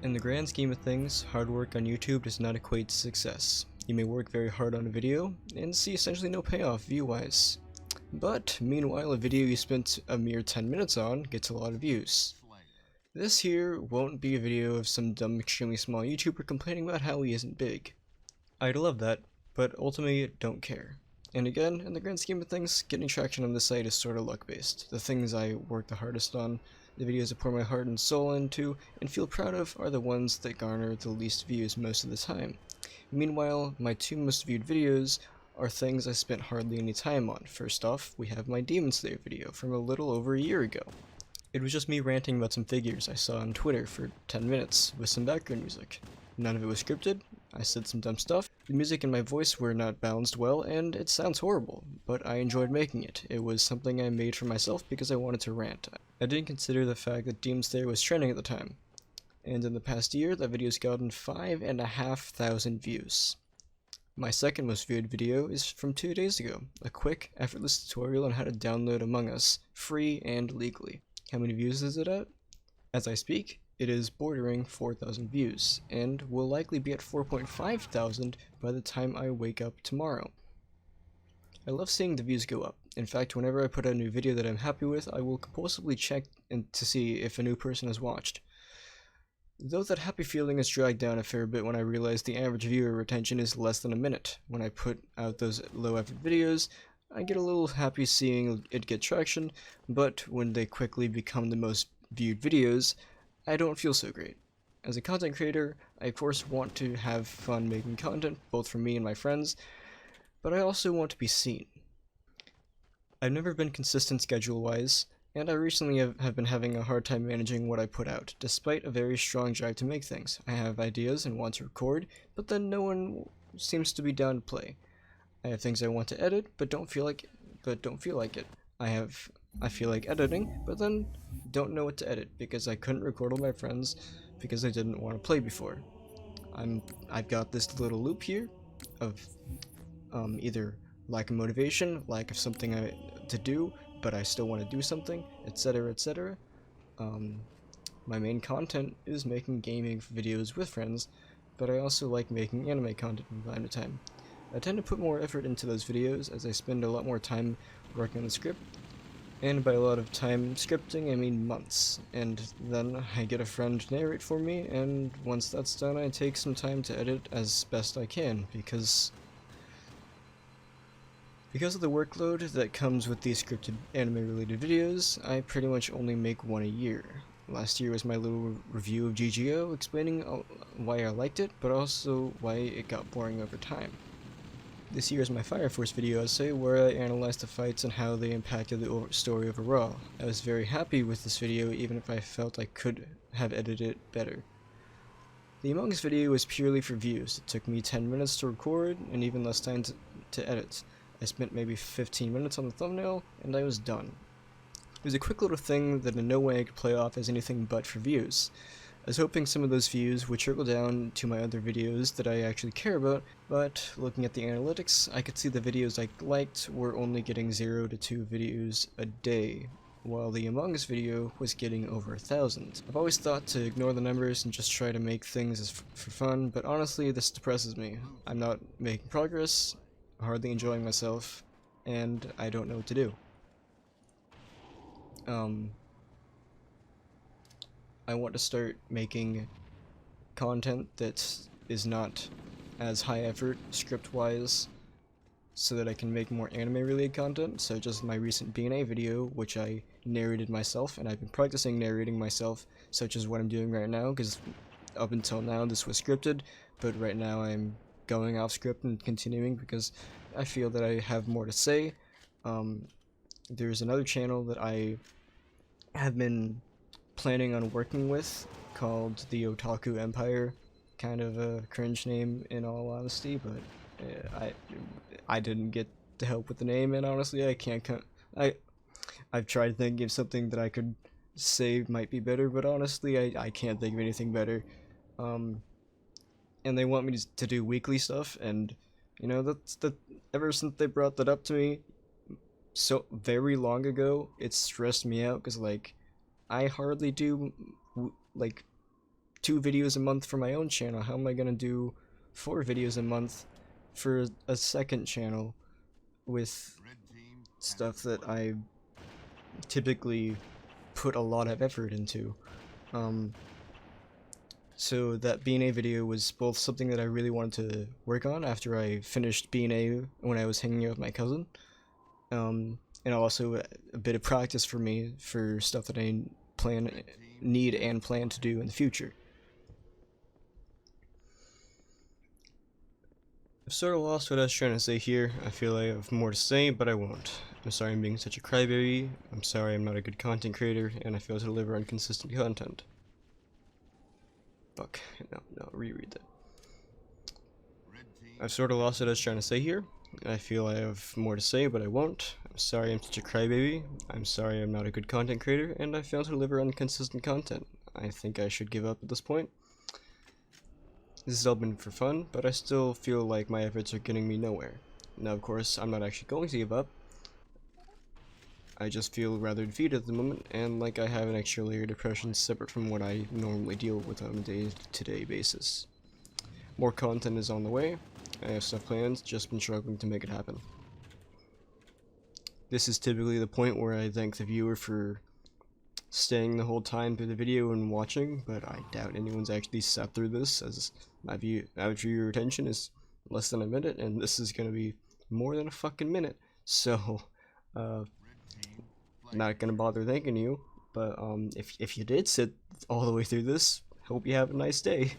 In the grand scheme of things, hard work on YouTube does not equate to success. You may work very hard on a video and see essentially no payoff view-wise. But meanwhile, a video you spent a mere 10 minutes on gets a lot of views. This here won't be a video of some dumb extremely small YouTuber complaining about how he isn't big. I'd love that, but ultimately don't care. And again, in the grand scheme of things, getting traction on this site is sort of luck-based. The things I work the hardest on, the videos I pour my heart and soul into, and feel proud of, are the ones that garner the least views most of the time. Meanwhile, my two most viewed videos are things I spent hardly any time on. First off, we have my Demon Slayer video from a little over a year ago. It was just me ranting about some figures I saw on Twitter for 10 minutes with some background music. None of it was scripted, I said some dumb stuff, the music and my voice were not balanced well, and it sounds horrible, but I enjoyed making it. It was something I made for myself because I wanted to rant. I didn't consider the fact that Demon Slayer was trending at the time, and in the past year, that video's gotten 5,500 views. My second most viewed video is from 2 days ago, a quick, effortless tutorial on how to download Among Us, free and legally. How many views is it at? As I speak, it is bordering 4,000 views, and will likely be at 4,500 by the time I wake up tomorrow. I love seeing the views go up. In fact, whenever I put out a new video that I'm happy with, I will compulsively check to see if a new person has watched. Though that happy feeling is dragged down a fair bit when I realize the average viewer retention is less than a minute. When I put out those low effort videos, I get a little happy seeing it get traction, but when they quickly become the most viewed videos, I don't feel so great. As a content creator, I of course want to have fun making content, both for me and my friends, but I also want to be seen. I've never been consistent schedule-wise, and I recently have been having a hard time managing what I put out, despite a very strong drive to make things. I have ideas and want to record, but then no one seems to be down to play. I have things I want to edit, but don't feel like it. I feel like editing, but then don't know what to edit because I couldn't record with my friends because I didn't want to play before. I've got this little loop here of either lack of motivation, lack of something to do, but I still want to do something, etc., etc. My main content is making gaming videos with friends, but I also like making anime content from time to time. I tend to put more effort into those videos as I spend a lot more time working on the script, and by a lot of time scripting I mean months, and then I get a friend to narrate for me, and once that's done I take some time to edit as best I can, because of the workload that comes with these scripted anime related videos, I pretty much only make one a year. Last year was my little review of GGO, explaining why I liked it, but also why it got boring over time. This year is my Fire Force video essay where I analyzed the fights and how they impacted the story overall. I was very happy with this video even if I felt I could have edited it better. The Among Us video was purely for views. It took me 10 minutes to record and even less time to edit. I spent maybe 15 minutes on the thumbnail and I was done. It was a quick little thing that in no way I could play off as anything but for views. I was hoping some of those views would trickle down to my other videos that I actually care about, but looking at the analytics, I could see the videos I liked were only getting 0 to 2 videos a day, while the Among Us video was getting over 1,000. I've always thought to ignore the numbers and just try to make things for fun, but honestly this depresses me. I'm not making progress, hardly enjoying myself, and I don't know what to do. I want to start making content that is not as high effort script-wise so that I can make more anime-related content, such as my recent BNA video, which I narrated myself, and I've been practicing narrating myself, such as what I'm doing right now, because up until now this was scripted, but right now I'm going off script and continuing because I feel that I have more to say. There's another channel that I have been planning on working with called the Otaku Empire. Kind of a cringe name in all honesty, but I didn't get the help with the name, and honestly I can't I've tried thinking of something that I could say might be better, but honestly I can't think of anything better. And they want me to do weekly stuff, and you know, ever since they brought that up to me so very long ago, it stressed me out because like I hardly do like 2 videos a month for my own channel. How am I gonna do 4 videos a month for a second channel with stuff that I typically put a lot of effort into? So that B&A video was both something that I really wanted to work on after I finished B&A when I was hanging out with my cousin, and also a bit of practice for me for stuff that I need and plan to do in the future. I've sort of lost what I was trying to say here. I feel I have more to say, but I won't. I'm sorry I'm being such a crybaby, I'm sorry I'm not a good content creator, and I fail to deliver on consistent content. Fuck, no, reread that. I've sort of lost what I was trying to say here. I feel I have more to say, but I won't. I'm sorry I'm such a crybaby, I'm sorry I'm not a good content creator, and I fail to deliver on consistent content. I think I should give up at this point. This has all been for fun, but I still feel like my efforts are getting me nowhere. Now, of course, I'm not actually going to give up. I just feel rather defeated at the moment, and like I have an extra layer of depression separate from what I normally deal with on a day-to-day basis. More content is on the way. I have stuff planned, just been struggling to make it happen. This is typically the point where I thank the viewer for staying the whole time through the video and watching, but I doubt anyone's actually sat through this, as my average viewer retention is less than a minute, and this is gonna be more than a fucking minute, so, not gonna bother thanking you, but, if you did sit all the way through this, hope you have a nice day.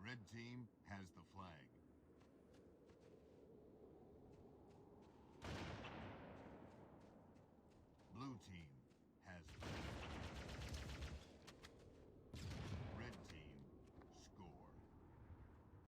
Red team has the flag. Blue team has the flag.